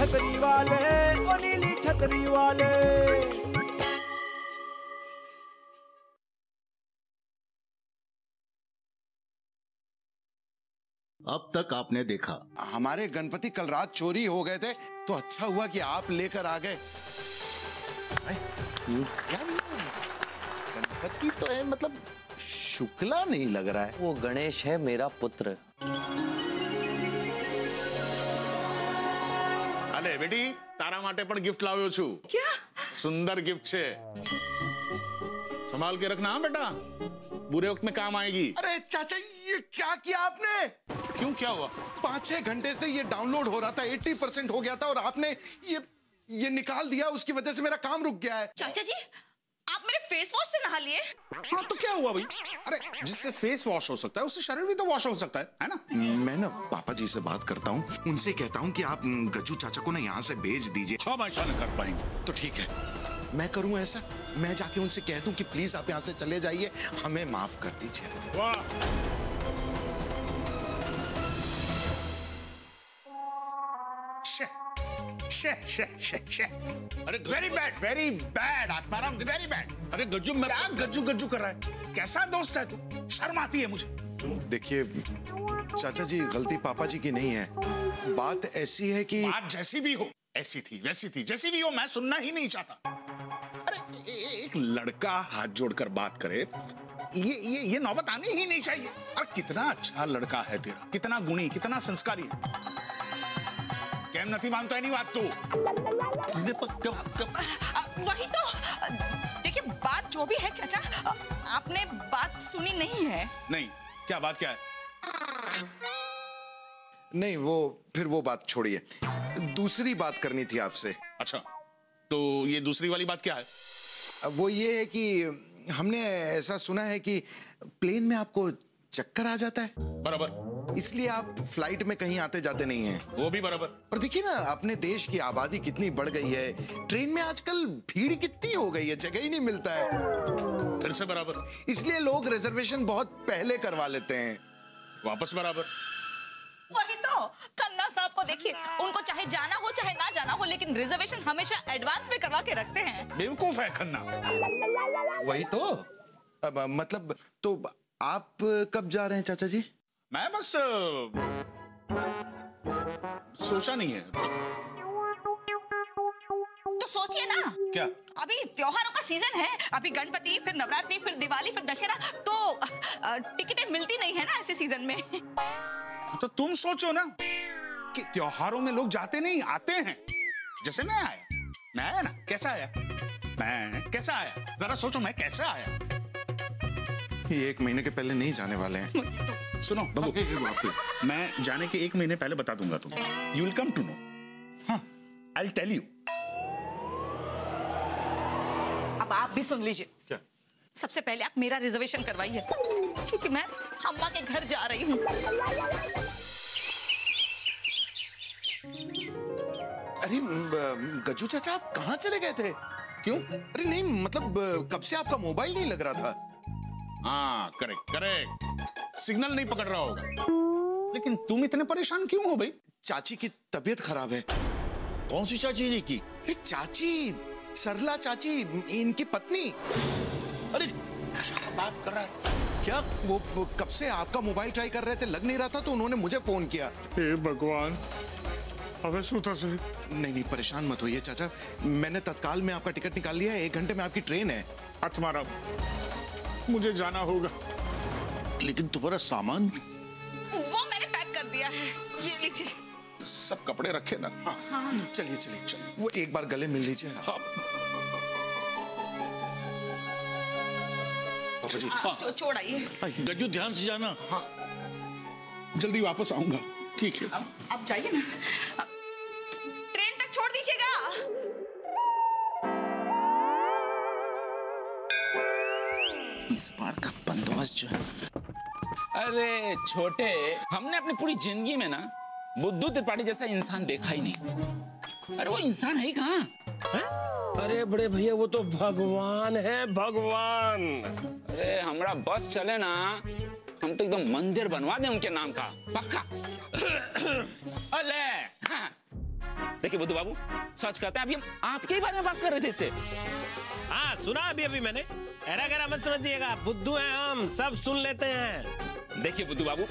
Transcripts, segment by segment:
छतरी वाले, ओ नीली छतरी वाले। अब तक आपने देखा, हमारे गणपति कल रात चोरी हो गए थे, तो अच्छा हुआ कि आप लेकर आ गए। गणपति तो है, मतलब शुक्ला नहीं लग रहा है। वो गणेश है मेरा पुत्र। अले बेटी, तारा माटे पण गिफ्ट लाव्यो छू। क्या? सुंदर गिफ्ट छे, संभाल के रखना हाँ बेटा, बुरे वक्त में काम आएगी। अरे चाचा, ये क्या किया आपने? क्यों, क्या हुआ? 5-6 घंटे से ये डाउनलोड हो रहा था, 80% हो गया था, और आपने ये निकाल दिया। उसकी वजह से मेरा काम रुक गया है। चाचा जी, आप मेरे फेस वॉश से नहा लिए? हाँ तो क्या हुआ भाई? अरे जिससे फेस वॉश हो सकता है उससे शरीर भी तो वॉश हो सकता है ना? मैं ना पापा जी से बात करता हूँ, उनसे कहता हूँ कि आप गज्जू चाचा को ना यहाँ से भेज दीजिए। सब ऐसा नहीं कर पाएंगे। तो ठीक है, मैं करूँ ऐसा, मैं जाके उनसे कह दूँ कि प्लीज आप यहाँ से चले जाइए, हमें माफ कर दीजिए। वाह, अरे very bad Atmaram, very bad. अरे गज्जू मेरा गज्जू गज्जू कर रहा है, कैसा दोस्त है तू? शर्म आती है मुझे। देखिए चाचा जी, गलती पापा जी की नहीं है। बात ऐसी है कि बात जैसी भी हो, ऐसी थी वैसी थी, जैसी भी हो मैं सुनना ही नहीं चाहता। अरे एक लड़का हाथ जोड़कर बात करे, ये नौबत आनी ही नहीं चाहिए। और कितना अच्छा लड़का है तेरा, कितना गुणी, कितना संस्कारी है। कैम नहीं मानता है नहीं बात तू? वही तो, देखिए बात जो भी है चाचा, आपने बात सुनी नहीं है। नहीं, क्या बात क्या है? नहीं, फिर वो बात छोड़िए, दूसरी बात करनी थी आपसे। अच्छा, तो ये दूसरी वाली बात क्या है? वो ये है कि हमने ऐसा सुना है कि प्लेन में आपको चक्कर आ जाता है। बराबर। इसलिए आप फ्लाइट में कहीं आते जाते नहीं हैं। वो भी बराबर। और देखिए ना, अपने देश की आबादी कितनी बढ़ गई है, ट्रेन में आजकल भीड़ कितनी हो गई है, जगह ही नहीं मिलता है। फिर से बराबर। इसलिए लोग रिजर्वेशन बहुत पहले करवा लेते हैं। वापस बराबर। वही तो, खन्ना साहब को देखिए, उनको चाहे जाना हो चाहे ना जाना हो, लेकिन रिजर्वेशन हमेशा एडवांस में करवा के रखते हैं। बेवकूफ है खन्ना। वही तो, मतलब तो आप कब जा रहे हैं चाचा जी? मैं बस सोचा नहीं है। तो सोचिए ना। क्या? अभी त्योहारों का सीजन है, अभी गणपति, फिर नवरात्रि, फिर दिवाली, फिर दशहरा, तो टिकटें मिलती नहीं है ना ऐसे सीजन में। तो तुम सोचो ना कि त्योहारों में लोग जाते नहीं, आते हैं। जैसे मैं आया ना, कैसा आया? मैं कैसा आया? जरा सोचो मैं कैसा आया। ये 1 महीने के पहले नहीं जाने वाले हैं। तो सुनो बाबू, मैं जाने के 1 महीने पहले बता दूंगा तुम्हें। You will come to know. हाँ, आई विल टेल यू। अब आप भी सुन लीजिए। क्या? सबसे पहले आप मेरा रिजर्वेशन करवाइए, क्योंकि मैं अम्मा के घर जा रही हूँ। अरे गज्जू चाचा, आप कहाँ चले गए थे? क्यों? अरे नहीं, मतलब कब से आपका मोबाइल नहीं लग रहा था। हाँ, करेक्ट। सिग्नल नहीं पकड़ रहा होगा। लेकिन तुम इतने परेशान क्यों हो भाई? चाची की तबीयत खराब है। कौन सी चाची जी की? चाची, सरला चाची, इनकी पत्नी। अरे क्या बात कर रहा है? क्या? वो कब से आपका मोबाइल ट्राई कर रहे थे, लग नहीं रहा था, तो उन्होंने मुझे फोन किया। हे भगवान, अबे सूता से। नहीं, परेशान मत होइए चाचा, मैंने तत्काल में आपका टिकट निकाल लिया है, 1 घंटे में आपकी ट्रेन है। तुम्हारा, मुझे जाना होगा। लेकिन तुम्हारा सामान? वो मैंने पैक कर दिया है, ये लीजिए। सब कपड़े रखे ना? हाँ, चलिए, वो एक बार गले मिल लीजिए। हाँ। जी, छोड़ाइए। गज्जू ध्यान से जाना। हाँ, जल्दी वापस आऊंगा। ठीक है। अब जाइए ना, ट्रेन तक छोड़ दीजिएगा। इस बार का बंदोबस्त जो है। अरे छोटे, हमने अपनी पूरी जिंदगी में ना बुद्धू त्रिपाठी जैसा इंसान देखा ही नहीं। अरे वो इंसान है ही कहाँ? अरे बड़े भैया, वो तो भगवान है, भगवान। अरे हमारा बस चले ना, हम तो एकदम मंदिर बनवा दें उनके नाम का, पक्का। अले हाँ। देखिए बुद्धू बाबू, सच कहते हैं अभी हम आपके ही बारे में बात कर रहे थे इससे। हाँ सुना अभी मैंने। ऐरा गैरा मत समझिएगा, बुद्धू हैं हम, सब सुन लेते हैं। देखिए बुद्धू बाबू,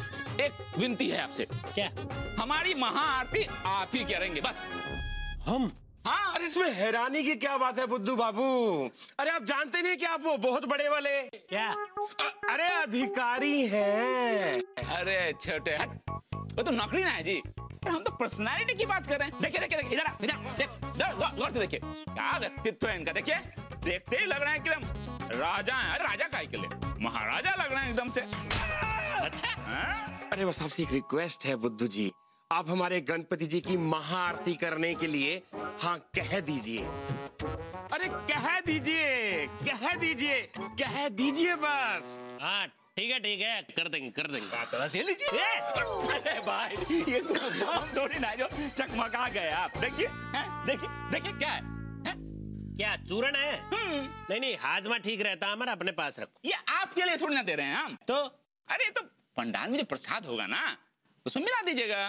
एक विनती है आपसे। क्या? हमारी महाआरती आप ही करेंगे बस। हम? हाँ। अरे इसमें हैरानी की क्या बात है बुद्धू बाबू? अरे आप जानते नहीं कि आप वो बहुत बड़े वाले क्या अरे अधिकारी हैं। अरे छोटे हट, वो तो नौकरी ना है जी, हम तो पर्सनालिटी की बात कर रहे हैं। देखिए देखिए देखिए, इधर गौर से देखिए, क्या व्यक्तित्व है इनका। देखिए देखते ही लग रहे हैं कि हम राजा हैं। राजा काहे के लिए, महाराजा लग रहे हैं एकदम से। अच्छा हाँ? अरे बस आपसे एक रिक्वेस्ट है बुद्धू जी, आप हमारे गणपति जी की महाआरती करने के लिए हाँ कह दीजिए। अरे कह दीजिए बस। हाँ ठीक है, कर देंगे। बात तो ऐसे लीजिए। अरे भाई, ये हम थोड़ी ना जो चकमका गए आप। देखिए देखिए क्या है? क्या चूरण है? नहीं हाजमा ठीक रहता हमारा, अपने पास रखो। ये आपके लिए थोड़ी ना दे रहे हैं हम तो। अरे तो पंडाल में जो प्रसाद होगा ना, उसमें मिला दीजिएगा।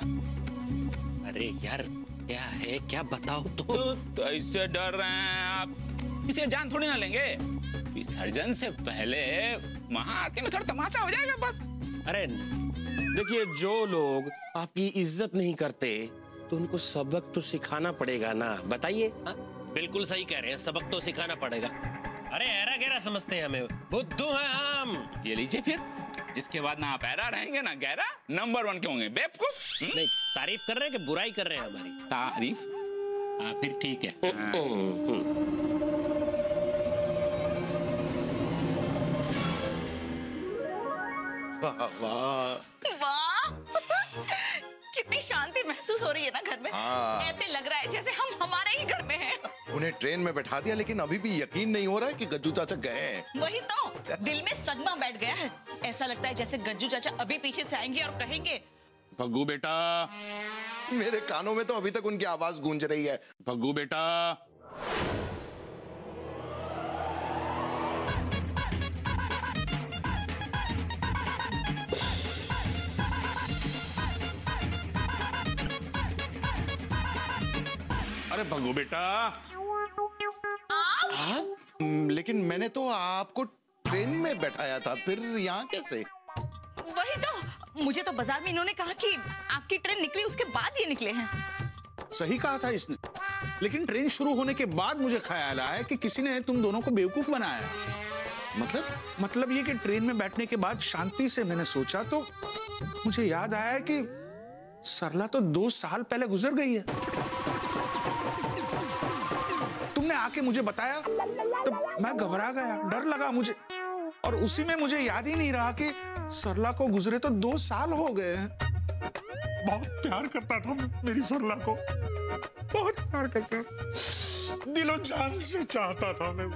अरे यार क्या है, क्या बताओ तो ऐसे डर रहे हैं आप, किसी की जान थोड़ी ना लेंगे। विसर्जन से पहले महाआरती में थोड़ा तमाशा हो जाएगा बस। अरे देखिए, जो लोग आपकी इज्जत नहीं करते तो उनको सबक तो सिखाना पड़ेगा ना, बताइए। बिल्कुल सही कह रहे हैं, सबक तो सिखाना पड़ेगा। अरे ऐरा गैरा समझते हैं हमें, बुद्धू हैं हम। ये लीजिए फिर, इसके बाद ना आप ऐरा रहेंगे ना गैरा, नंबर 1 के होंगे बेवकूफ। नहीं तारीफ कर रहे हैं कि बुराई कर रहे हैं हमारी? तारीफ। हाँ फिर ठीक है। वाह कितनी शांति महसूस हो रही है ना घर में। ऐसे लग रहा है जैसे हम हमारे ही घर में हैं। उन्हें ट्रेन में बैठा दिया, लेकिन अभी भी यकीन नहीं हो रहा है कि गज्जू चाचा गए हैं। वही तो, दिल में सदमा बैठ गया है। ऐसा लगता है जैसे गज्जू चाचा अभी पीछे से आएंगे और कहेंगे, भग्गू बेटा। मेरे कानों में तो अभी तक उनकी आवाज गूंज रही है, भग्गू बेटा। अरे भग्गू बेटा। लेकिन मैंने तो आपको ट्रेन में बैठाया था, फिर यहाँ कैसे? वही तो, मुझे तो बाजार में इन्होंने कहा कि आपकी ट्रेन निकली उसके बाद ये निकले हैं। सही कहा था इसने, लेकिन ट्रेन शुरू होने के बाद मुझे ख्याल आया कि किसी ने तुम दोनों को बेवकूफ बनाया है। मतलब ये कि ट्रेन में बैठने के बाद शांति से मैंने सोचा तो मुझे याद आया कि सरला तो 2 साल पहले गुजर गई है। तुमने आके मुझे बताया तो मैं घबरा गया, डर लगा मुझे, और उसी में मुझे याद ही नहीं रहा कि सरला को गुजरे तो 2 साल हो गए हैं। बहुत प्यार करता था मैं मेरी सरला को, बहुत प्यार करता, दिलो जान से चाहता था मैं।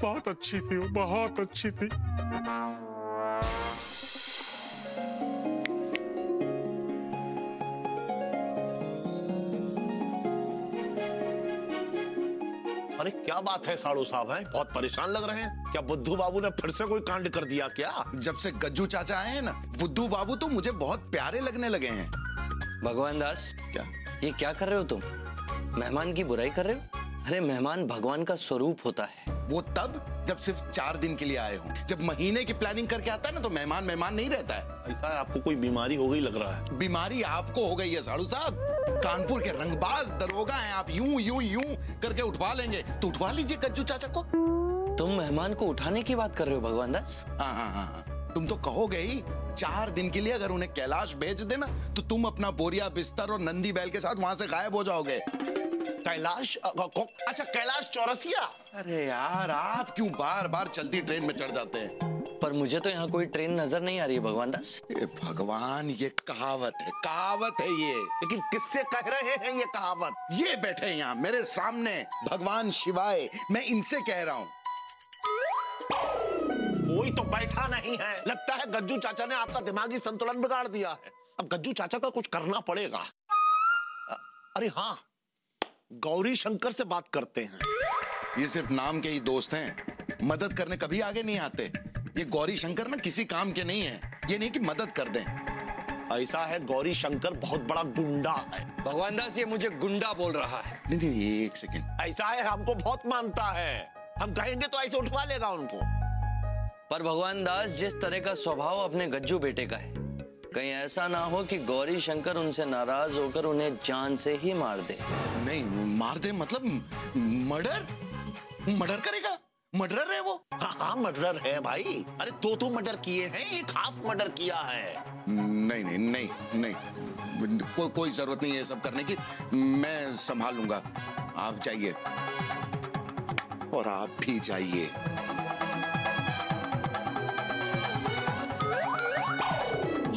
बहुत अच्छी थी वो, बहुत अच्छी थी। अरे क्या बात है साड़ू साहब, है बहुत परेशान लग रहे हैं। क्या बुद्धू बाबू ने फिर से कोई कांड कर दिया क्या? जब से गज्जू चाचा आए हैं ना, बुद्धू बाबू तो मुझे बहुत प्यारे लगने लगे हैं। भगवान दास, क्या ये क्या कर रहे हो तुम? मेहमान की बुराई कर रहे हो? अरे मेहमान भगवान का स्वरूप होता है। वो तब जब सिर्फ 4 दिन के लिए आए हो। जब महीने की प्लानिंग करके आता है ना तो मेहमान नहीं रहता है। ऐसा है, आपको कोई बीमारी हो गई लग रहा है। बीमारी आपको हो गई है साड़ू साहब। कानपुर के रंगबाज दरोगा हैं आप, यूं करके उठवा लेंगे तो उठवा लीजिए गज्जू चाचा को। तुम मेहमान को उठाने की बात कर रहे हो भगवान दास? हाँ, तुम तो कहोगे ही 4 दिन के लिए अगर उन्हें कैलाश भेज देना तो तुम अपना बोरिया बिस्तर और नंदी बैल के साथ वहां से गायब हो जाओगे। कैलाश? अच्छा कैलाश चौरसिया। अरे यार, आप क्यों बार बार चलती ट्रेन में चढ़ जाते हैं? पर मुझे तो यहाँ कोई ट्रेन नजर नहीं आ रही है भगवान दास। भगवान, ये कहावत है ये। लेकिन किससे कह रहे हैं ये कहावत? ये बैठे यहाँ मेरे सामने भगवान शिवाय, मैं इनसे कह रहा हूँ। कोई तो बैठा नहीं है, लगता है गज्जू चाचा ने आपका दिमागी संतुलन बिगाड़ दिया है। अब गज्जू चाचा का कुछ करना पड़ेगा। अरे हाँ, गौरी शंकर से बात करते हैं। ये सिर्फ नाम के ही दोस्त हैं, मदद करने कभी आगे नहीं आते। ये गौरी शंकर ना किसी काम के नहीं है। ये नहीं कि मदद कर दें, ऐसा है गौरी शंकर बहुत बड़ा गुंडा है। भगवान दास ये मुझे गुंडा बोल रहा है। नहीं, एक सेकंड। ऐसा है हमको बहुत मानता है, हम कहेंगे तो ऐसे उठवा लेगा उनको। पर भगवान दास जिस तरह का स्वभाव अपने गज्जू बेटे का है, कहीं ऐसा ना हो कि गौरी शंकर उनसे नाराज होकर उन्हें जान से ही मार दे। नहीं, मार दे मतलब मर्डर करेगा? मर्डरर है वो? हाँ मर्डर है भाई। अरे दो मर्डर किए हैं, एक हाफ मर्डर किया है। नहीं, कोई जरूरत नहीं है सब करने की, मैं संभाल लूंगा। आप जाइए और आप भी जाइए।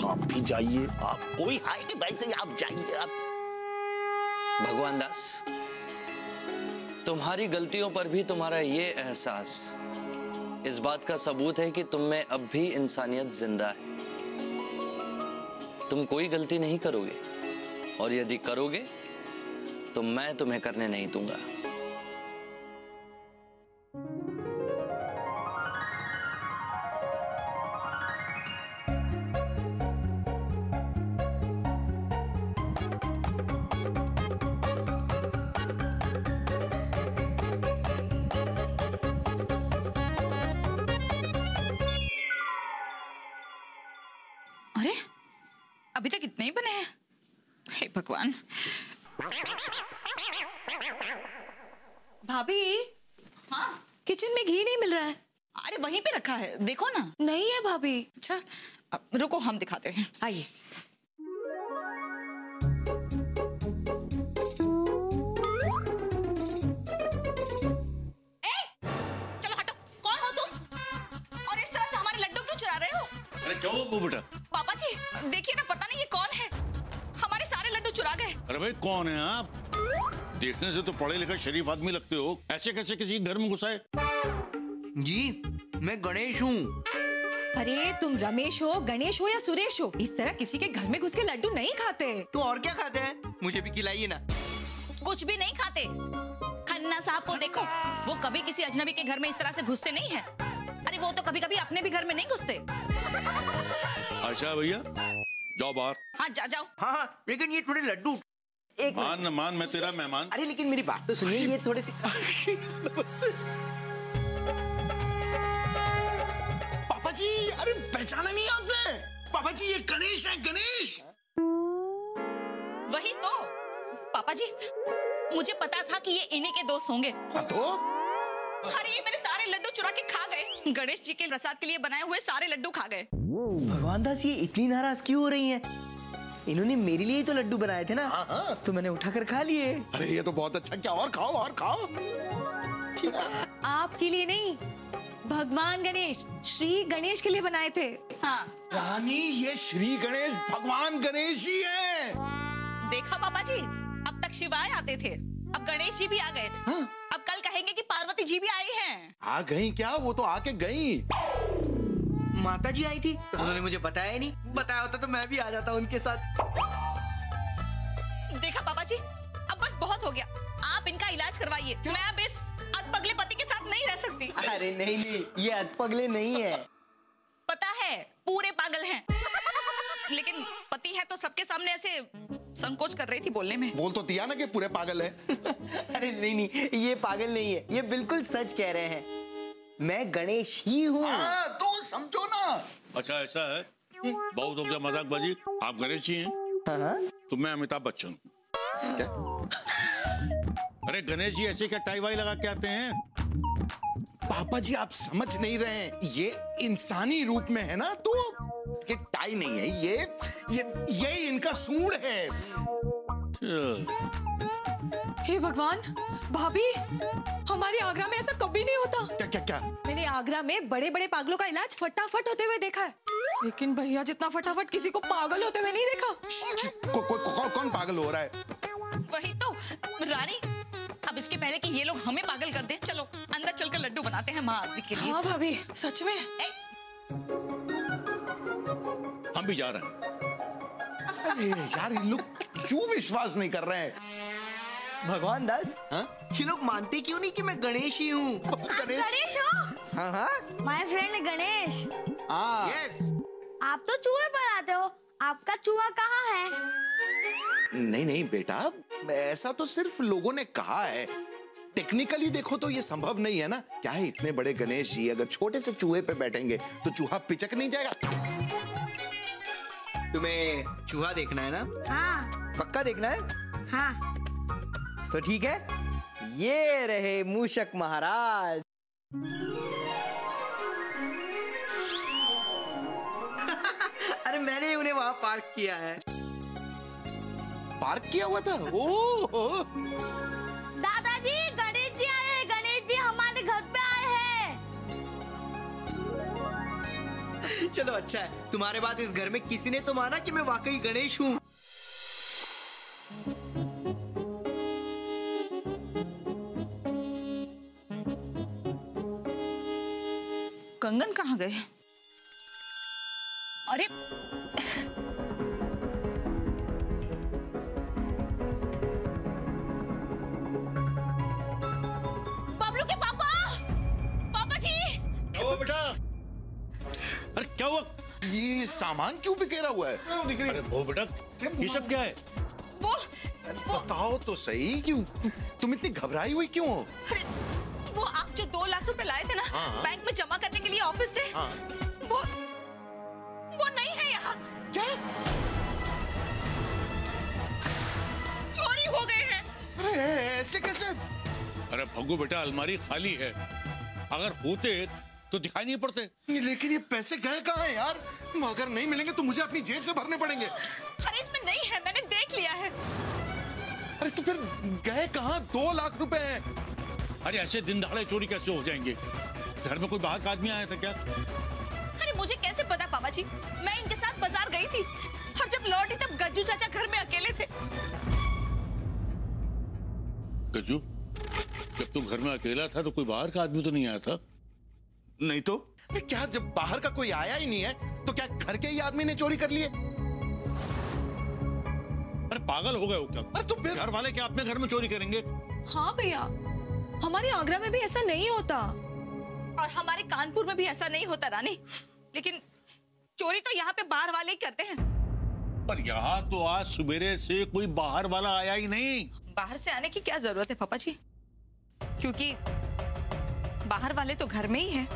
आप भी जाइए। आप कोई है कि भाई से आप जाइए आप। भगवान दास, तुम्हारी गलतियों पर भी तुम्हारा ये एहसास इस बात का सबूत है कि तुम में अब भी इंसानियत जिंदा है। तुम कोई गलती नहीं करोगे, और यदि करोगे तो मैं तुम्हें करने नहीं दूंगा। अरे अभी तक इतने ही बने हैं। हे भगवान। भाभी, हाँ किचन में घी नहीं मिल रहा है। अरे वहीं पे रखा है, देखो ना। नहीं है भाभी। अच्छा रुको, हम दिखाते हैं, आइए। चलो हटो, कौन हो तुम? और इस तरह से हमारे लड्डू क्यों चुरा रहे हो? अरे क्यों वो बेटा? पापा जी देखिए ना, पता नहीं ये कौन है, हमारे सारे लड्डू चुरा गए। अरे भाई कौन है आप? देखने से तो पढ़े लिखे शरीफ आदमी लगते हो, ऐसे कैसे किसी घर में घुसाए? जी मैं गणेश हूँ। अरे तुम रमेश हो, गणेश हो या सुरेश हो, इस तरह किसी के घर में घुस के लड्डू नहीं खाते। तो और क्या खाते हैं? मुझे भी खिलाइए ना। कुछ भी नहीं खाते। खन्ना साहब को देखो, वो कभी किसी अजनबी के घर में इस तरह से घुसते नहीं है। अरे वो तो कभी कभी अपने भी घर में नहीं घुसते। अच्छा भैया जाओ बाहर। हाँ जाओ। हाँ लेकिन ये थोड़े लड्डू। एक मान न मान, मैं तेरा मेहमान। अरे लेकिन मेरी बात तो सुनिए, ये थोड़े से। नमस्ते पापा जी। अरे पहचाना नहीं आपने? पापा जी ये गणेश है, गणेश। वही तो पापा जी, मुझे पता था कि ये इन्हीं के दोस्त होंगे। तो अरे ये मेरे सारे लड्डू चुरा के खा गए। गणेश जी के प्रसाद के लिए बनाए हुए सारे लड्डू खा गए। भगवान दास ये इतनी नाराज क्यों हो रही हैं? इन्होंने मेरे लिए ही तो लड्डू बनाए थे ना। हाँ। तो मैंने उठाकर खा लिए। अरे ये तो बहुत अच्छा, क्या और खाओ और खाओ। आपके लिए नहीं, भगवान गणेश, श्री गणेश के लिए बनाए थे। हाँ रानी ये श्री गणेश भगवान गणेश ही है। देखा पापा जी, अब तक शिवाय आते थे, अब गणेश जी भी आ गए। हाँ? अब कल कहेंगे कि पार्वती जी भी आई हैं। आ गई क्या? वो तो आके गई। माता जी आई थी, उन्होंने मुझे बताया ही नहीं। बताया होता तो मैं भी आ जाता उनके साथ। देखा पापा जी, अब बस बहुत हो गया, आप इनका इलाज करवाइए। मैं अब इस अधपगले पति के साथ नहीं रह सकती। अरे नहीं, ये अधपगले नहीं है। पता है पूरे पागल हैं, लेकिन पति है तो सबके सामने ऐसे संकोच कर रही थी बोलने में। बोल तो दिया ना कि पूरे पागल है। अरे नहीं, ये पागल नहीं है, ये बिल्कुल सच कह रहे हैं। मैं गणेश ही हूँ। हाँ, तो समझो ना। अच्छा ऐसा है, बहुत हो गया मजाकबाजी। आप गणेश जी हैं? हाँ। तो मैं अमिताभ बच्चन हूँ। क्या? अरे गणेश जी ऐसे क्या टाई वाई लगा के आते हैं? पापा जी आप समझ नहीं रहे हैं, ये इंसानी रूप में है ना, तो ये टाई नहीं है, ये इनका सूंड है। हे भगवान, भाभी हमारे आगरा में ऐसा कभी नहीं होता। क्या? मैंने आगरा में बड़े बड़े पागलों का इलाज फटाफट होते हुए देखा है, लेकिन भैया जितना फटाफट किसी को पागल होते हुए नहीं देखा। कौन पागल हो रहा है? वही तो रानी, अब इसके पहले कि ये लोग हमें पागल कर दें, चलो अंदर चलकर लड्डू बनाते हैं माँ आरती के लिए। हाँ भाभी सच में। हम भी जा रहे हैं। अरे यार ये लोग क्यों विश्वास नहीं कर रहे हैं? भगवान दास, हाँ? ये लोग मानते क्यों नहीं कि मैं गणेश ही हूँ? गणेश हो? हाँ। My friend Ganesh. हाँ। यस। आप तो चूहे पर आते हो, आपका चूहा कहाँ है? नहीं नहीं बेटा, ऐसा तो सिर्फ लोगों ने कहा है। टेक्निकली देखो तो ये संभव नहीं है ना। क्या है, इतने बड़े गणेश जी अगर छोटे से चूहे पे बैठेंगे तो चूहा पिचक नहीं जाएगा? तुम्हें चूहा देखना है ना? हाँ। पक्का देखना है? हाँ। तो ठीक है, ये रहे मूषक महाराज। अरे मैंने ही उन्हें वहां पार्क किया है। पार्क किया हुआ था? ओह दादाजी, गणेश जी आए हैं। गणेश जी हमारे घर पे आए हैं। चलो अच्छा है, तुम्हारे बाद इस घर में किसी ने तो माना कि मैं वाकई गणेश हूँ। कंगन कहाँ गए? अरे बबलू के पापा, पापा जी। क्या हुआ बेटा? अरे क्या हुआ? ये सामान क्यों बिखेरा हुआ है? अरे वो बेटा, ये सब क्या है? वो बताओ तो सही, क्यों तुम इतनी घबराई हुई क्यों हो? अरे वो आप जो 2 लाख रुपए लाए थे ना, हाँ। बैंक में जमा करने के लिए ऑफिस से, हाँ। वो नहीं है यहाँ। क्या? चोरी हो गए हैं। अरे ऐसे कैसे? अरे भग्गू बेटा, अलमारी खाली है, अगर होते तो दिखाई नहीं पड़ते। लेकिन ये पैसे गए कहाँ हैं यार? अगर नहीं मिलेंगे तो मुझे अपनी जेब से भरने पड़ेंगे। अरे इसमें नहीं है, मैंने देख लिया है। अरे तो फिर गए कहाँ? 2 लाख रुपए हैं। अरे ऐसे दिन दहाड़े चोरी कैसे हो जाएंगे? घर में कोई बाहर का आदमी आया था क्या? अरे मुझे कैसे पता पापा जी, मैं इनके साथ बाजार गई थी और जब लौटी तब गज्जू चाचा घर में अकेले थे। गज्जू, जब तू घर में अकेला था तो कोई बाहर का आदमी तो नहीं आया था? नहीं तो क्या, जब बाहर का कोई आया ही नहीं है तो क्या घर के ही आदमी ने चोरी कर लिए? अरे पागल हो गए हो क्या? अरे तो फिर घर वाले क्या अपने घर में चोरी करेंगे? हाँ भैया, हमारे आगरा में भी ऐसा नहीं होता और हमारे कानपुर में भी ऐसा नहीं होता रानी, लेकिन चोरी तो यहाँ पे बाहर वाले ही करते हैं। पर यहाँ तो आज सुबेरे से कोई बाहर वाला आया ही नहीं। बाहर से आने की क्या जरूरत है पापा जी, क्योंकि बाहर वाले तो घर में ही हैं।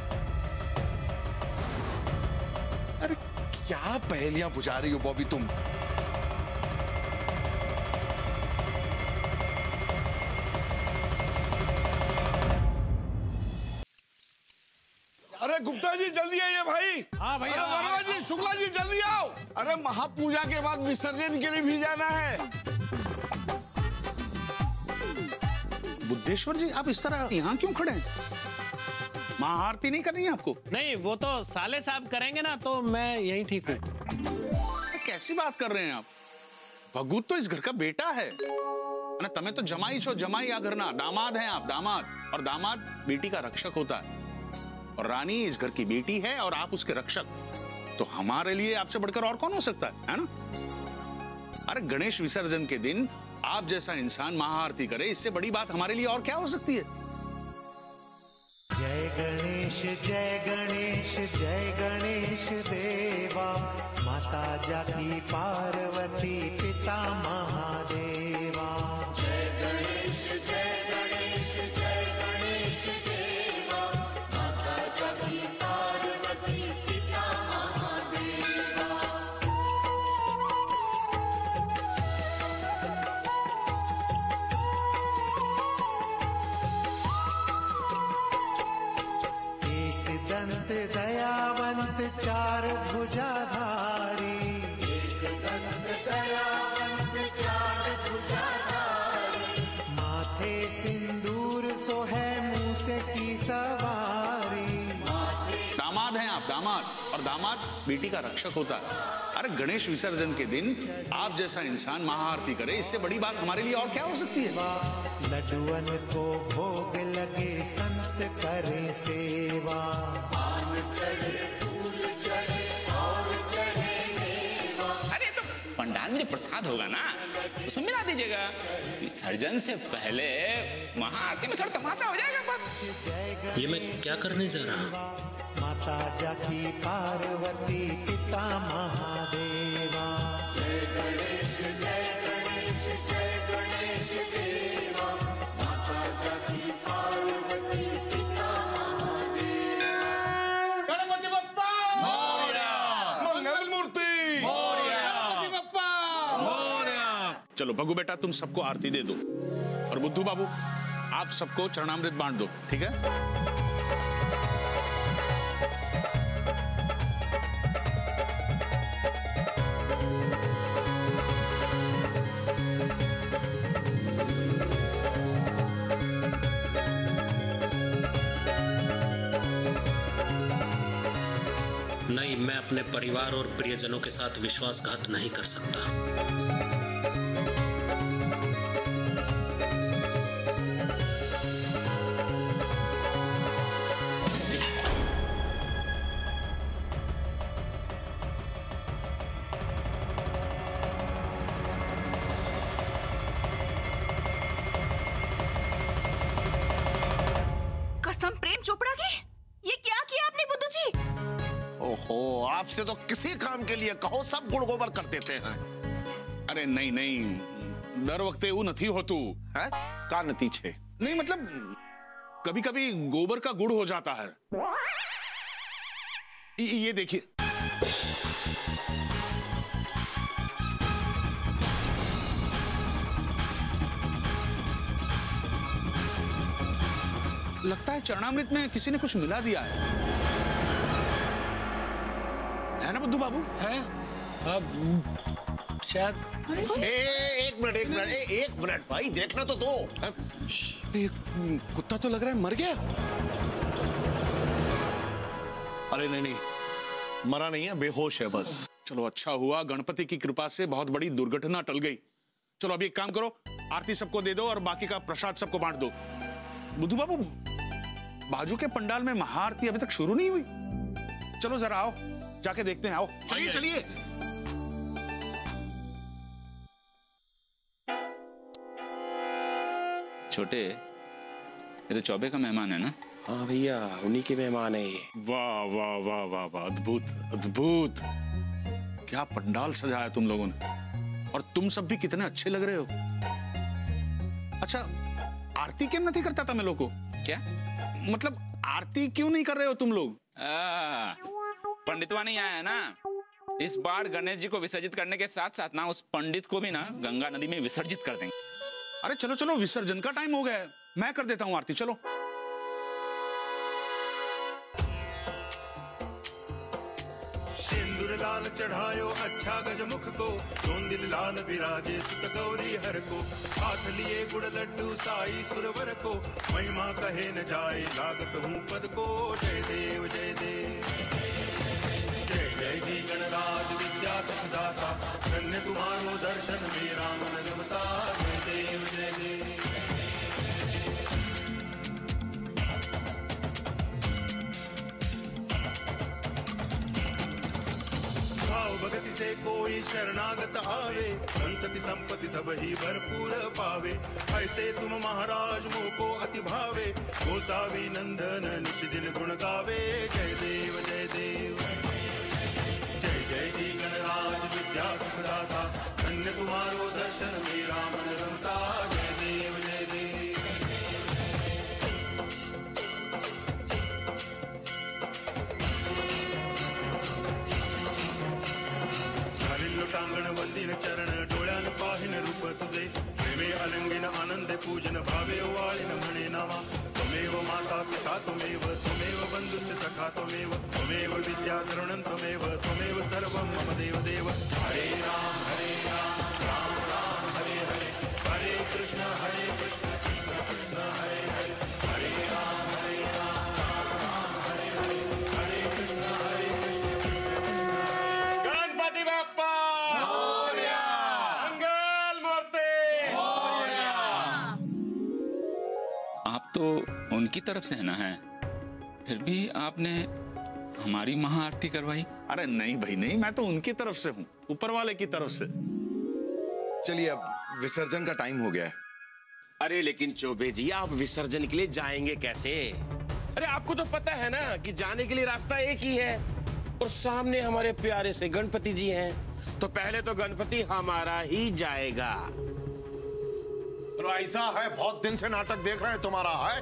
अरे क्या पहेलियां बुझा रही हो बॉबी तुम? अरे गुप्ता जी जल्दी आइए भाई। हाँ भैया। अरे वर्मा जी, शुक्ला जी जल्दी आओ। अरे महापूजा के बाद विसर्जन के लिए भी जाना है। बुद्धेश्वर जी, आप इस तरह यहाँ क्यों खड़े हैं? महाआरती नहीं करनी है आपको? नहीं, वो तो साले साहब करेंगे ना, तो मैं यही ठीक हूँ। कैसी बात कर रहे हैं आप? भगूत तो इस घर का बेटा है ना, तमें तो जमाई छो, जमाई या घर ना, दामाद हैं आप, दामाद। और दामाद बेटी का रक्षक होता है, और रानी इस घर की बेटी है और आप उसके रक्षक। तो हमारे लिए आपसे बढ़कर और कौन हो सकता है ना? अरे गणेश विसर्जन के दिन आप जैसा इंसान महाआरती करे, इससे बड़ी बात हमारे लिए और क्या हो सकती है? जय गणेश जय गणेश जय गणेश देवा, माता जाकी पार्वती पिता महादेवा। जय गणेश जय गणेश जय गणेश देवा, माता जाकी पार्वती पिता महादेवा। दंत दयावंत चार भुजाधारी, एक दंत दयावंत चार भुजाधारी, माथे सिंदूर सोहे मूस की सवारी। दामाद हैं आप, दामाद। और दामाद बेटी का रक्षक होता है। अरे गणेश विसर्जन के दिन आप जैसा इंसान महाआरती करे, इससे बड़ी बात हमारे लिए और क्या हो सकती है? लड्डुअन को भोग लगे संत करे सेवा, पान चढ़े फूल चढ़े और चढ़े मेवा। अरे तो पंडाल में जो प्रसाद होगा ना उसमें मिला दीजिएगा। विसर्जन से पहले महाआरती में थोड़ा तमाशा हो जाएगा बस। ये मैं क्या करने जा रहा हूँ? माता जाकी पार्वती पिता महादेवा। जय गणेश जय गणेश जय गणेश देवा। माता जाकी पार्वती पिता महादेवा। गणपति बप्पा मोरया, मंगल मूर्ति मोरया, गणपति बप्पा मोरया। चलो भगू बेटा, तुम सबको आरती दे दो और बुद्धू बाबू आप सबको चरणामृत बांट दो, ठीक है? नहीं, मैं अपने परिवार और प्रियजनों के साथ विश्वासघात नहीं कर सकता। कसम प्रेम चोपड़ा की, ये क्या किया आपने बुद्धू जी? ओहो, आपसे तो किसी काम के लिए कहो सब गुड़ गोबर कर देते हैं। अरे नहीं नहीं, दर वक्ते वो नहीं हो तू है का नतीजे? नहीं मतलब कभी कभी गोबर का गुड़ हो जाता है। ये देखिए, लगता है चरणामृत में किसी ने कुछ मिला दिया है ना बुद्धू बाबू? है अब शायद। एक मिनट भाई, देखना तो दो। कुत्ता तो लग रहा है मर गया। अरे नहीं, मरा नहीं है, बेहोश है बस। चलो अच्छा हुआ, गणपति की कृपा से बहुत बड़ी दुर्घटना टल गई। चलो अभी एक काम करो, आरती सबको दे दो और बाकी का प्रसाद सबको बांट दो। बुद्धू बाबू, बाजू के पंडाल में महाआरती अभी तक शुरू नहीं हुई। चलो जरा आओ, जाके देखते हैं। आओ चलिए। छोटे, ये तो चौबे का मेहमान है ना? हाँ भैया, उन्हीं के मेहमान है ये। वाह वाह वाह वाह वाह, अद्भुत अद्भुत, क्या पंडाल सजाया तुम लोगों ने। और तुम सब भी कितने अच्छे लग रहे हो। अच्छा, आरती क्यों नहीं करता था मैं लोग को? क्या मतलब आरती क्यों नहीं कर रहे हो तुम लोग? पंडितवा नहीं आया है ना, इस बार गणेश जी को विसर्जित करने के साथ साथ ना उस पंडित को भी ना गंगा नदी में विसर्जित कर देंगे। अरे चलो चलो, विसर्जन का टाइम हो गया है, मैं कर देता हूँ आरती। चलो सिंदूर लाल चढ़ायो अच्छा गजमुख को, दिल लाल विराजे सुत गौरी हर को। हाथ लिए गुड़ लड्डू साई सुरवर को, महिमा कहे न जाए लागत हूँ पद को। जय देव जय देव जय जय जी गणराज विद्या सुखदाता, धन्य तुम्हारो दर्शन मेरा मन रमता। जय देव जय देव। भगति से कोई शरणागत आवे, संतति संपत्ति सब ही भरपूर पावे। ऐसे तुम महाराज मोह को अति भावे, गोसावी नंदन निच दिन गुण गावे। जय देव जय देव जय जय जी गणराज विद्या सुखदाता, धन्य तुम्हारो दर्शन मेरा मन रमता। जय देव जय देव। टांगण वंदिन चरण डोळ्यान पाहिन रूप तुझे, प्रेमे अलंगिन आनंद पूजन भावे वाळिन म्हणे नावा। त्वमेव माता पिता त्वमेव, त्वमेव बंधुश्च सखा त्वमेव, त्वमेव विद्या तरुणं त्वमेव, त्वमेव सर्वं मम देव देव। हरे राम राम राम हरे हरे, हरे कृष्ण कृष्ण कृष्ण हरे हरे, हरे राम राम राम हरे हरे, हरे कृष्ण कृष्ण। गणपति बाप्पा तो उनकी तरफ से ना है, फिर भी आपने हमारी महाआरती करवाई। अरे नहीं भाई नहीं, मैं तो उनकी तरफ से हूँ, ऊपर वाले की तरफ से। चलिए अब विसर्जन का टाइम हो गया है। अरे लेकिन चौबे जी, आप विसर्जन के लिए जाएंगे कैसे? अरे आपको तो पता है ना कि जाने के लिए रास्ता एक ही है, और सामने हमारे प्यारे से गणपति जी हैं। तो पहले तो गणपति हमारा ही जाएगा। तो ऐसा है, बहुत दिन से नाटक देख रहे हैं तुम्हारा है।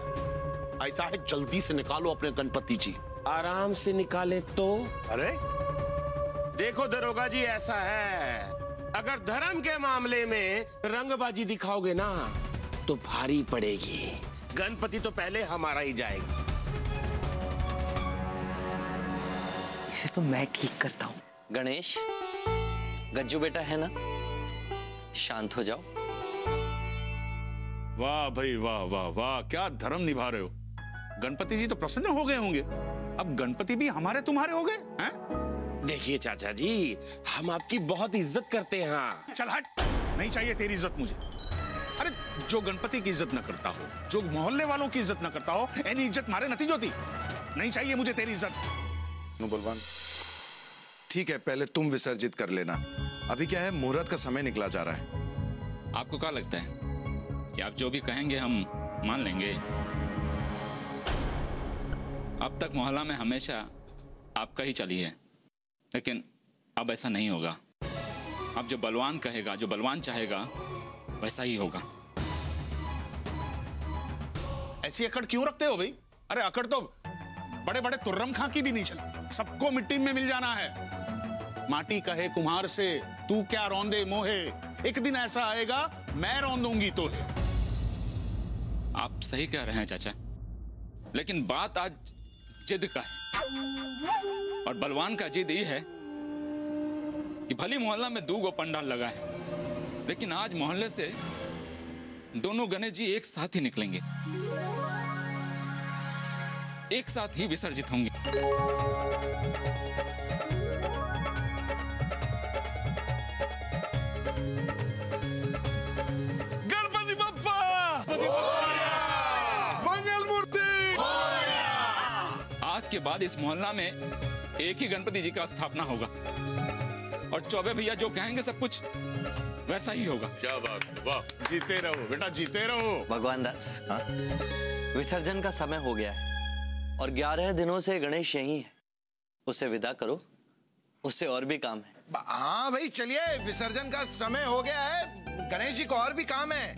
ऐसा है, जल्दी से निकालो अपने गणपति जी। आराम से निकाले तो? अरे देखो दरोगा जी, ऐसा है, अगर धर्म के मामले में रंगबाजी दिखाओगे ना तो भारी पड़ेगी। गणपति तो पहले हमारा ही जाएगा। इसे तो मैं ठीक करता हूँ। गणेश, गज्जू बेटा है ना, शांत हो जाओ। वाह भाई वाह वाह वाह, क्या धर्म निभा रहे हो। गणपति जी तो प्रसन्न हो गए होंगे, अब गणपति भी हमारे तुम्हारे हो गए हैं? देखिए चाचा जी, हम आपकी बहुत इज्जत करते हैं। चल हट, नहीं चाहिए तेरी इज्जत मुझे। अरे जो गणपति की इज्जत न करता हो, जो मोहल्ले वालों की इज्जत न करता हो, एनी इज्जत मारे नतीजों थी। नहीं चाहिए मुझे तेरी इज्जत। नो बलवान, ठीक है, पहले तुम विसर्जित कर लेना। अभी क्या है, मुहूर्त का समय निकला जा रहा है। आपको क्या लगता है कि आप जो भी कहेंगे हम मान लेंगे? अब तक मोहल्ला में हमेशा आपका ही चली है, लेकिन अब ऐसा नहीं होगा। अब जो बलवान कहेगा, जो बलवान चाहेगा, वैसा ही होगा। ऐसी अकड़ क्यों रखते हो भाई? अरे अकड़ तो बड़े बड़े तुर्रम खां की भी नहीं चली। सबको मिट्टी में मिल जाना है। माटी कहे कुम्हार से, तू क्या रौंदे मोहे, एक दिन ऐसा आएगा मैं रौंदूंगी तो है। आप सही कह रहे हैं चाचा, लेकिन बात आज जिद का है, और बलवान का जिद ये है कि भली मोहल्ला में 2 गो पंडाल लगा है, लेकिन आज मोहल्ले से दोनों गणेश जी एक साथ ही निकलेंगे, एक साथ ही विसर्जित होंगे। गणपति बप्पा मंगल मूर्ति। आज के बाद इस मोहल्ला में एक ही गणपति जी का स्थापना होगा, और चौबे भैया जो कहेंगे सब कुछ वैसा ही होगा। क्या बात, वाह, जीते रहो बेटा, जीते रहो। भगवान दास, विसर्जन का समय हो गया है और 11 दिनों से गणेश यहीं है। उसे विदा करो, उससे और भी काम है। हाँ भाई चलिए, विसर्जन का समय हो गया है, गणेश जी को और भी काम है।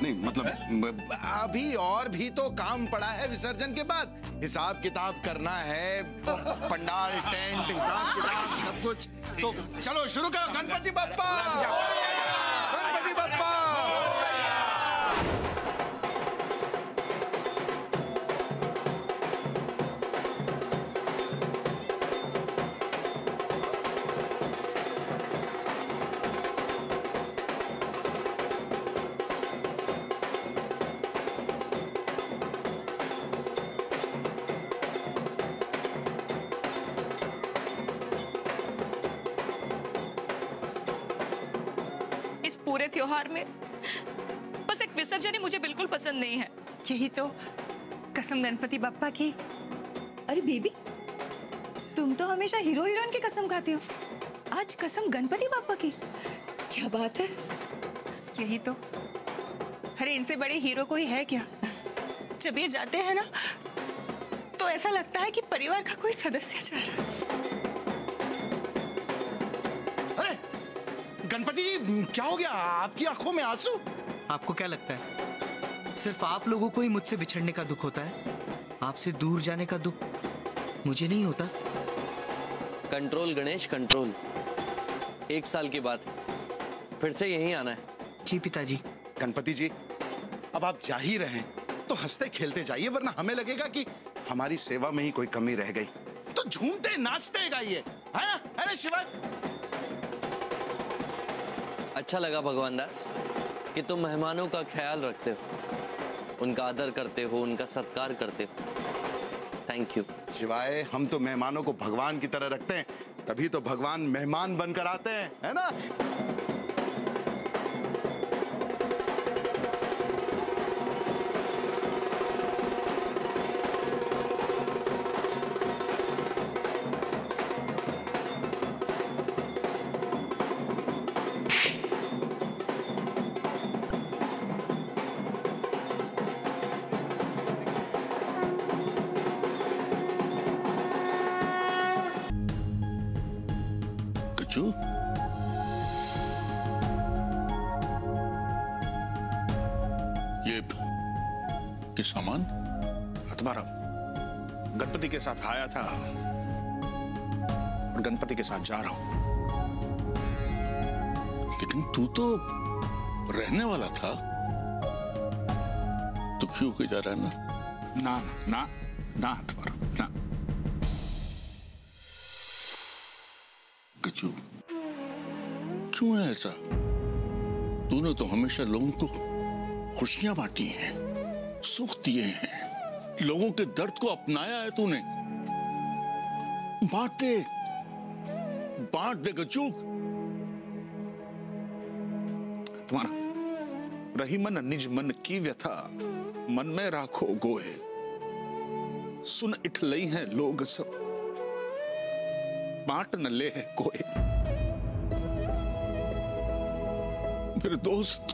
नहीं मतलब अभी और भी तो काम पड़ा है। विसर्जन के बाद हिसाब किताब करना है, पंडाल, टेंट, हिसाब किताब सब कुछ। तो चलो शुरू करो। गणपति बप्पा, गणपति बप्पा। पूरे त्योहार में बस एक विसर्जन ही मुझे बिल्कुल पसंद नहीं है। यही तो कसम गणपति बप्पा की। अरे बेबी, तुम तो हमेशा हीरो हीरोइन की कसम खाती हो, आज कसम गणपति बप्पा की। क्या बात है? यही तो, अरे इनसे बड़े हीरो कोई है क्या? जब ये जाते हैं ना तो ऐसा लगता है कि परिवार का कोई सदस्य जा रहा है। गणपति जी क्या हो गया, आपकी आंखों में आंसू? आपको क्या लगता है सिर्फ आप लोगों को ही मुझसे बिछड़ने का दुख होता है? आपसे दूर जाने का दुख मुझे नहीं होता? Control Ganesh, control. 1 साल की बात है, फिर से यहीं आना है। जी पिताजी। गणपति जी, अब आप जा ही रहे हैं तो हंसते खेलते जाइए, वरना हमें लगेगा कि हमारी सेवा में ही कोई कमी रह गई। तो झूमते नाचते गाइए, है ना? अरे शिवाय। अच्छा लगा भगवान दास कि तुम मेहमानों का ख्याल रखते हो, उनका आदर करते हो, उनका सत्कार करते हो। Thank you. शिवाय, हम तो मेहमानों को भगवान की तरह रखते हैं, तभी तो भगवान मेहमान बनकर आते हैं, है ना? गज्जू, ये सामान तुम्हारा गणपति के साथ आया था और गणपति के साथ जा रहा हूं। लेकिन तू तो रहने वाला था, तो क्यों के जा रहा है? ना ना ना तुम्हारा ना। गज्जू, क्यों है ऐसा? तूने तो हमेशा लोगों को खुशियां बांटी हैं, सुख दिए हैं, लोगों के दर्द को अपनाया है तूने। बांट दे गज्जू। तुम्हारा रही मन निज मन की व्यथा, मन में राखो गोहे। सुन इठलई हैं लोग सब, बांट न ले है कोई। मेरे दोस्त,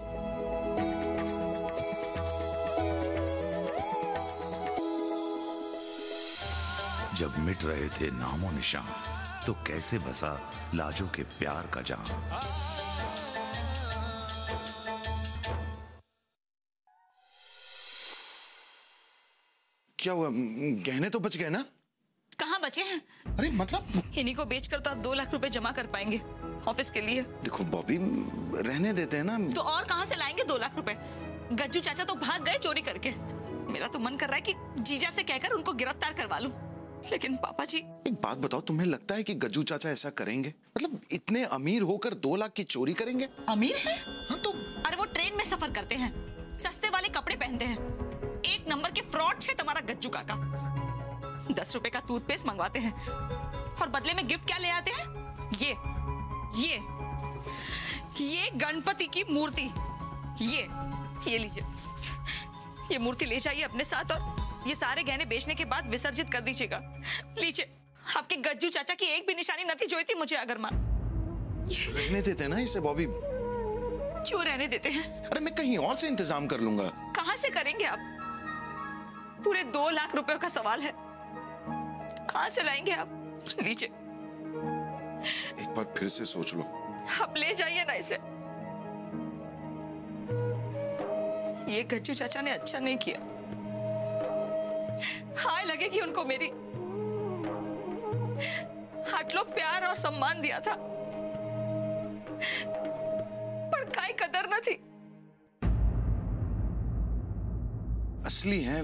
जब मिट रहे थे नामो निशान, तो कैसे बसा लाजों के प्यार का जहां। क्या हुआ? गहने तो बच गए ना? कहाँ बचे हैं? अरे मतलब इन्हीं को बेचकर तो आप 2 लाख रुपए जमा कर पाएंगे ऑफिस के लिए। देखो बॉबी, रहने देते हैं ना। तो और कहाँ से लाएंगे 2 लाख रुपए? गज्जू चाचा तो भाग गए चोरी करके। मेरा तो मन कर रहा है कि जीजा से कहकर उनको गिरफ्तार करवा लूं। लेकिन पापा जी, एक बात बताओ, तुम्हें लगता है कि गज्जू चाचा ऐसा करेंगे? मतलब इतने अमीर होकर 2 लाख की चोरी करेंगे? अमीर है? हाँ तो। अरे वो ट्रेन में सफर करते हैं, सस्ते वाले कपड़े पहनते हैं, 1 नंबर के फ्रॉड है तुम्हारा गज्जू काका। 10 रुपए का टूथपेस्ट मंगवाते हैं और बदले में गिफ्ट क्या ले आते हैं? ये गणपति की मूर्ति। ये लीजिए, ये मूर्ति ले जाइए अपने साथ और ये सारे गहने बेचने के बाद विसर्जित कर दीजिएगा। लीजिए, आपके गज्जू चाचा की एक भी निशानी न थी जो थी मुझे अगर मां। रहने देते ना इसे बॉबी। क्यों रहने देते हैं? अरे मैं कहीं और से इंतजाम कर लूंगा। कहां से करेंगे आप? पूरे 2 लाख रुपए का सवाल है, कहां से लाएंगे आप? लीजिए, एक बार फिर से सोच लो। आप ले जाइए ना इसे। ये गज्जू चाचा ने अच्छा नहीं किया। हाय लगेगी उनको मेरी। हाटलो प्यार और सम्मान दिया था, पर काई कदर न थी। असली है।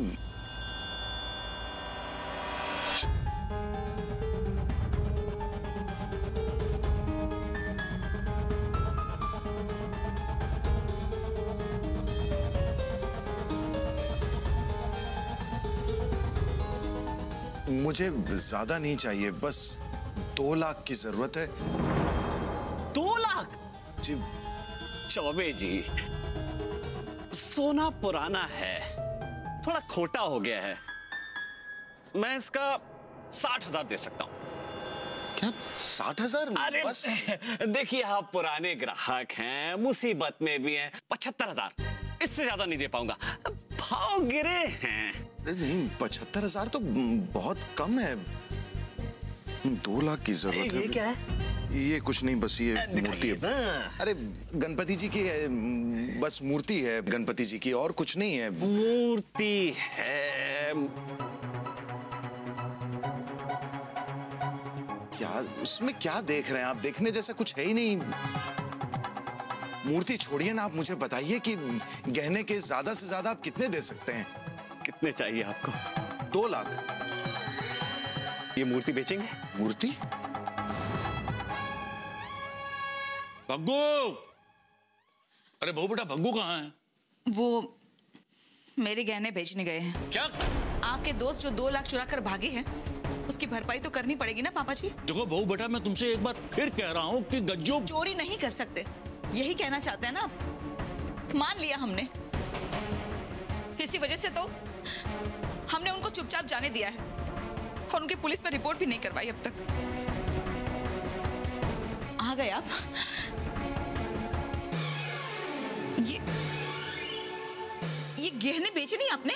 मुझे ज्यादा नहीं चाहिए, बस 2 लाख की जरूरत है। 2 लाख? जी चौबे जी, सोना पुराना है, थोड़ा खोटा हो गया है। मैं इसका 60,000 दे सकता हूँ। क्या 60,000? अरे बस देखिए, आप पुराने ग्राहक हैं, मुसीबत में भी हैं। 75,000, इससे ज्यादा नहीं दे पाऊंगा, भाव गिरे हैं। नहीं, 75,000 तो बहुत कम है। 2 लाख की जरूरत है। ये क्या है? ये कुछ नहीं, बस ये मूर्ति है। अरे गणपति जी की है, बस मूर्ति है गणपति जी की, और कुछ नहीं है। मूर्ति है यार, उसमें क्या देख रहे हैं आप? देखने जैसा कुछ है ही नहीं। मूर्ति छोड़िए ना, आप मुझे बताइए कि गहने के ज्यादा से ज्यादा आप कितने दे सकते हैं? कितने चाहिए आपको? 2 लाख। ये मूर्ति बेचेंगे? मूर्ति? भग्गू! अरे बहु बेटा, भग्गू कहाँ है? वो मेरे गहने बेचने गए हैं। क्या? आपके दोस्त जो 2 लाख चुरा कर भागे हैं, उसकी भरपाई तो करनी पड़ेगी ना पापा जी। देखो बहु बेटा, मैं तुमसे एक बार फिर कह रहा हूँ कि गज्जू चोरी नहीं कर सकते, यही कहना चाहते हैं ना आप? मान लिया हमने, इसी वजह से तो हमने उनको चुपचाप जाने दिया है और उनकी पुलिस में रिपोर्ट भी नहीं करवाई अब तक। आ गए आप। ये गहने बेचे नहीं आपने?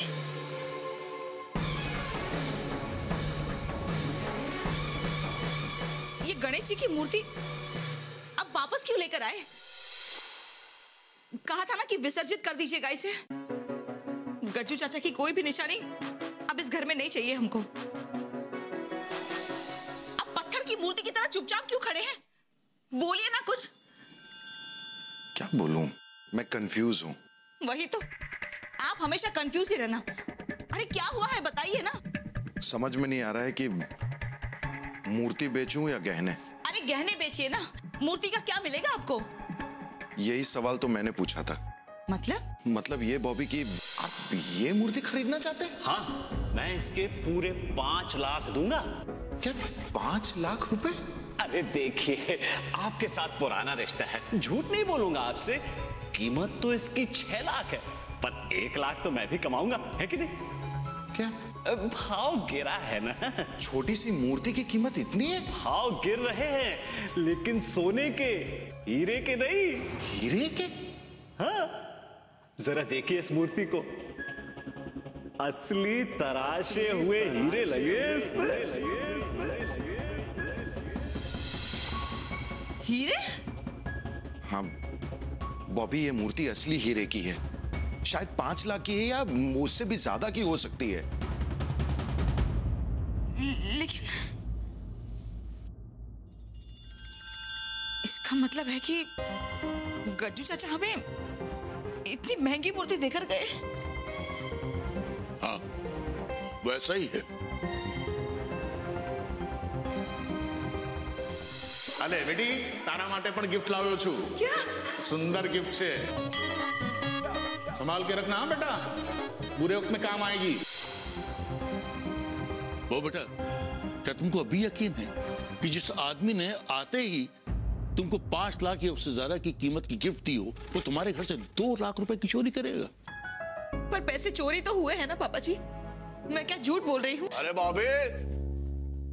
ये गणेश जी की मूर्ति वापस क्यों लेकर आए? कहा था ना कि विसर्जित कर दीजिएगा इसे। गज्जू चाचा की कोई भी निशानी अब इस घर में नहीं चाहिए हमको। अब पत्थर की मूर्ति की तरह चुपचाप क्यों खड़े हैं? बोलिए ना कुछ। क्या बोलूं? मैं कंफ्यूज हूं। वही तो, आप हमेशा कंफ्यूज ही रहना। अरे क्या हुआ है बताइए ना। समझ में नहीं आ रहा है कि मूर्ति बेचूं या गहने। अरे गहने बेचिए ना, मूर्ति का क्या मिलेगा आपको? यही सवाल तो मैंने पूछा था। मतलब ये बॉबी की आप ये मूर्ति खरीदना चाहते हैं? हाँ, मैं इसके पूरे 5 लाख दूंगा। क्या 5 लाख रुपए? अरे देखिए, आपके साथ पुराना रिश्ता है, झूठ नहीं बोलूंगा आपसे। कीमत तो इसकी 6 लाख है, पर 1 लाख तो मैं भी कमाऊंगा, है कि नहीं? क्या भाव गिरा है ना। छोटी सी मूर्ति की कीमत इतनी है? भाव गिर रहे हैं, लेकिन सोने के, हीरे के नहीं। हीरे के? हाँ, जरा देखिए इस मूर्ति को, असली तराशे हुए हीरे लगे इसमें। हीरे? हाँ बॉबी, ये मूर्ति असली हीरे की है। शायद 5 लाख की है या उससे भी ज्यादा की हो सकती है। लेकिन इसका मतलब है कि गज्जू चाचा हमें इतनी महंगी मूर्ति देकर गए। हाँ, वैसा ही है। अले बेटी, तारा माटे पण गिफ्ट लाव्यो छू। क्या? सुंदर गिफ्ट है, संभाल के रखना। हाँ बेटा, बुरे वक्त में काम आएगी। वो बेटा, क्या तुमको अभी यकीन है कि जिस आदमी ने आते ही तुमको 5 लाख या उससे ज्यादा की कीमत की गिफ्ट दी हो, वो तुम्हारे घर से 2 लाख रुपए की चोरी करेगा? पर पैसे चोरी तो हुए हैं ना पापा जी, मैं क्या झूठ बोल रही हूँ? अरे बॉबी,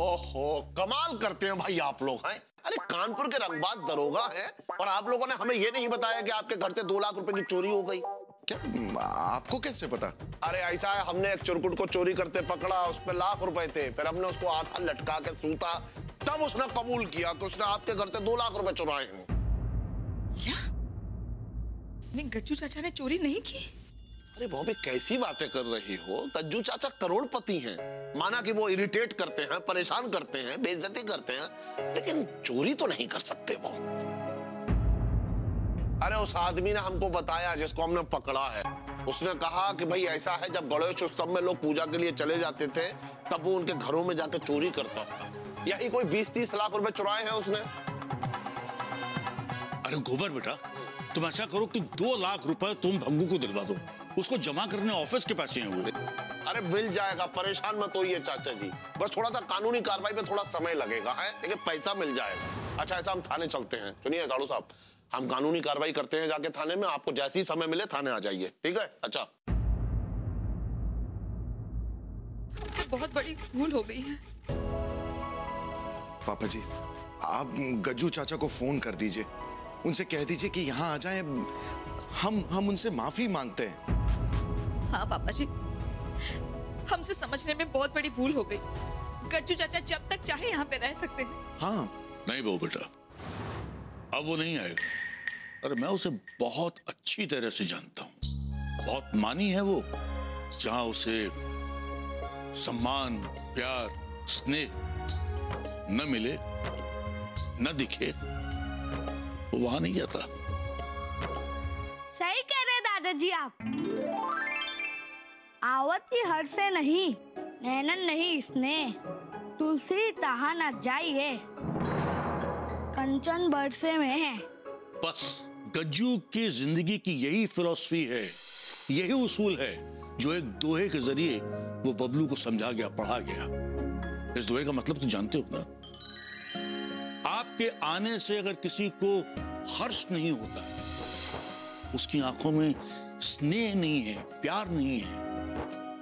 ओहो, कमाल करते हैं भाई आप लोग हैं। अरे कानपुर के रंगबाज दरोगा हैं और आप लोगों ने हमें ये नहीं बताया कि आपके घर से 2 लाख रुपए की चोरी हो गई। क्या आपको कैसे पता? अरे ऐसा है, हमने एक चुरकुट को चोरी करते पकड़ा, उस पे लाख रुपए थे, फिर हमने उसको आधा लटका के सूता, तब उसने कबूल किया कि उसने आपके घर से 2 लाख रुपए चुराए हैं। क्या? नहीं, गज्जू चाचा ने चोरी नहीं की। अरे बॉबी, कैसी बातें कर रही हो? गज्जू चाचा करोड़पति हैं। माना कि वो इरिटेट करते हैं, परेशान करते हैं, बेइज्जती करते हैं, लेकिन चोरी तो नहीं कर सकते वो। अरे उस आदमी ने हमको बताया, जिसको हमने पकड़ा है, उसने कहा कि भाई ऐसा है, जब गणेश उत्सव में लोग पूजा के लिए चले जाते थे, तब वो उनके घरों में जाकर चोरी करता था। यही कोई 20-30 लाख रुपए चुराए हैं उसने। अरे गोबर बेटा, तुम ऐसा करो कि 2 लाख रुपए तुम भग्गू को दिलवा दो, उसको जमा करने ऑफिस के पैसे हैं वो। अरे मिल जाएगा, परेशान मत होइए चाचा जी, बस थोड़ा सा कानूनी कार्रवाई में थोड़ा समय लगेगा है, लेकिन पैसा मिल जाएगा। अच्छा ऐसा, हम थाने चलते हैं। सुनिए साड़ू साहब, हम कानूनी कार्रवाई करते हैं जाके थाने में, आपको जैसे ही समय मिले थाने आ जाइए, ठीक है? अच्छा। हमसे बहुत बड़ी भूल हो गई है। पापा जी, आप गज्जू चाचा को फोन कर दीजिए, उनसे कह दीजिए कि यहाँ आ जाएं, हम उनसे माफी मांगते हैं। हाँ पापा जी, हमसे समझने में बहुत बड़ी भूल हो गई। गज्जू चाचा जब तक चाहे यहाँ पे रह सकते हैं। हाँ। नहीं वो बेटा, अब वो नहीं आएगा। अरे मैं उसे बहुत अच्छी तरह से जानता हूँ, बहुत मानी है वो। जहां उसे सम्मान, प्यार, स्नेह न मिले, न दिखे, वो वहां नहीं जाता। सही कह रहे दादाजी आप। आवत की हर से नहीं, नैनन नहीं स्नेह, तुलसी तहा न जाइए, कंचन बरसे में है। बस गज्जू की जिंदगी की यही फिलॉसफी है, यही उसूल है, जो एक दोहे के जरिए वो बबलू को समझा गया, पढ़ा गया। इस दोहे का मतलब तो जानते हो ना? आपके आने से अगर किसी को हर्ष नहीं होता, उसकी आंखों में स्नेह नहीं है, प्यार नहीं है,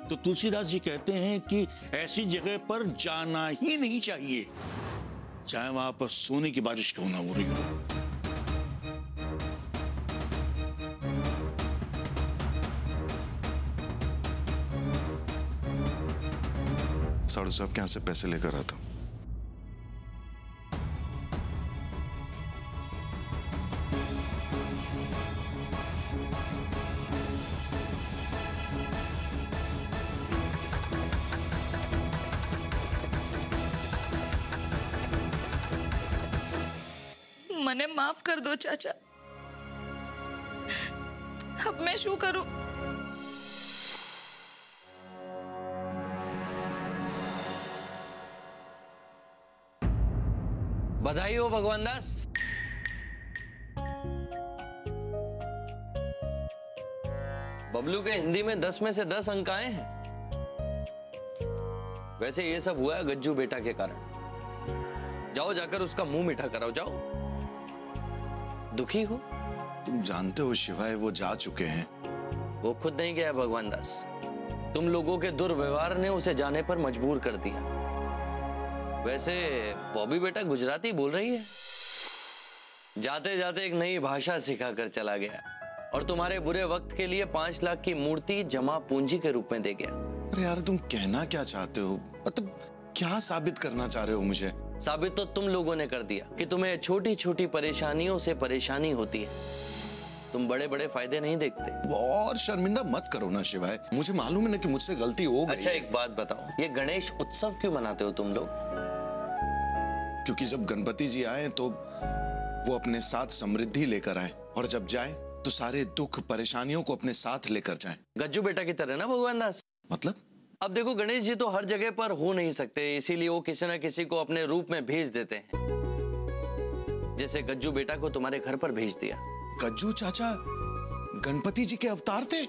तो तुलसीदास जी कहते हैं कि ऐसी जगह पर जाना ही नहीं चाहिए, चाहे वहां पर सोने की बारिश क्यों ना हो रही हो। साड़ू साहब के यहाँ से पैसे लेकर आता हूँ। મને માફ કર દો ચાચા. अब मैं શું કરું? बधाई हो भगवान दास. बबलू के हिंदी में 10 में से 10 अंक आए हैं. वैसे ये सब हुआ है गज्जू बेटा के कारण. जाओ जाकर उसका मुंह मीठा कराओ. जाओ. दुखी हो? तुम जानते हो शिवाय, वो जा चुके हैं. वो खुद नहीं गया भगवान दास. तुम लोगों के दुर्व्यवहार ने उसे जाने पर मजबूर कर दिया. वैसे बॉबी बेटा गुजराती बोल रही है. जाते जाते एक नई भाषा सिखा कर चला गया और तुम्हारे बुरे वक्त के लिए 5 लाख की मूर्ति जमा पूंजी के रूप में दे गया. अरे यार, तुम कहना क्या चाहते हो? मतलब क्या साबित करना चाह रहे हो मुझे? साबित तो तुम लोगों ने कर दिया कि तुम्हें छोटी छोटी परेशानियों से परेशानी होती है. तुम बड़े बड़े फायदे नहीं देखते. और शर्मिंदा मत करो ना शिवाय, मुझे मालूम है ना कि मुझसे गलती हो गई. अच्छा एक बात बताओ, ये गणेश उत्सव क्यों मनाते हो तुम लोग? क्योंकि जब गणपति जी आए तो वो अपने साथ समृद्धि लेकर आए, और जब जाए तो सारे दुख परेशानियों को अपने साथ लेकर जाए. गज्जू बेटा की तरह ना भगवान दास. मतलब? अब देखो गणेश जी तो हर जगह पर हो नहीं सकते, इसीलिए वो किसी न किसी को अपने रूप में भेज देते हैं. जैसे गज्जू बेटा को तुम्हारे घर पर भेज दिया. गज्जू चाचा गणपति जी के अवतार थे?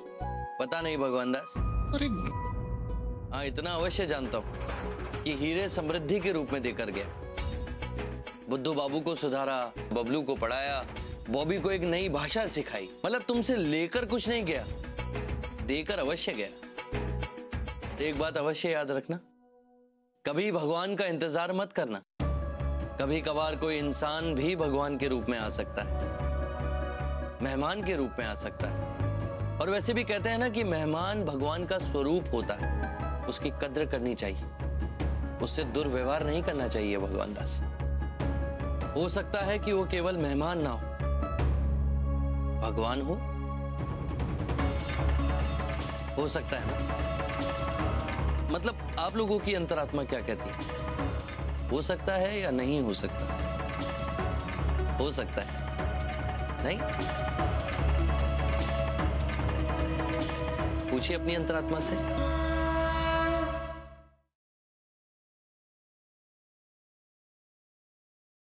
पता नहीं भगवान दास. अरे हाँ, इतना अवश्य जानता हूँ कि हीरे समृद्धि के रूप में देकर गया. बुद्धू बाबू को सुधारा, बबलू को पढ़ाया, बॉबी को एक नई भाषा सिखाई. मतलब तुमसे लेकर कुछ नहीं गया, देकर अवश्य गया. एक बात अवश्य याद रखना, कभी भगवान का इंतजार मत करना. कभी कभार कोई इंसान भी भगवान के रूप में आ सकता है, मेहमान के रूप में आ सकता है. और वैसे भी कहते हैं ना कि मेहमान भगवान का स्वरूप होता है, उसकी कद्र करनी चाहिए, उससे दुर्व्यवहार नहीं करना चाहिए भगवान दास. हो सकता है कि वो केवल मेहमान ना हो, भगवान हो सकता है ना. मतलब आप लोगों की अंतरात्मा क्या कहती है? हो सकता है या नहीं हो सकता? हो सकता है नहीं? पूछिए अपनी अंतरात्मा से.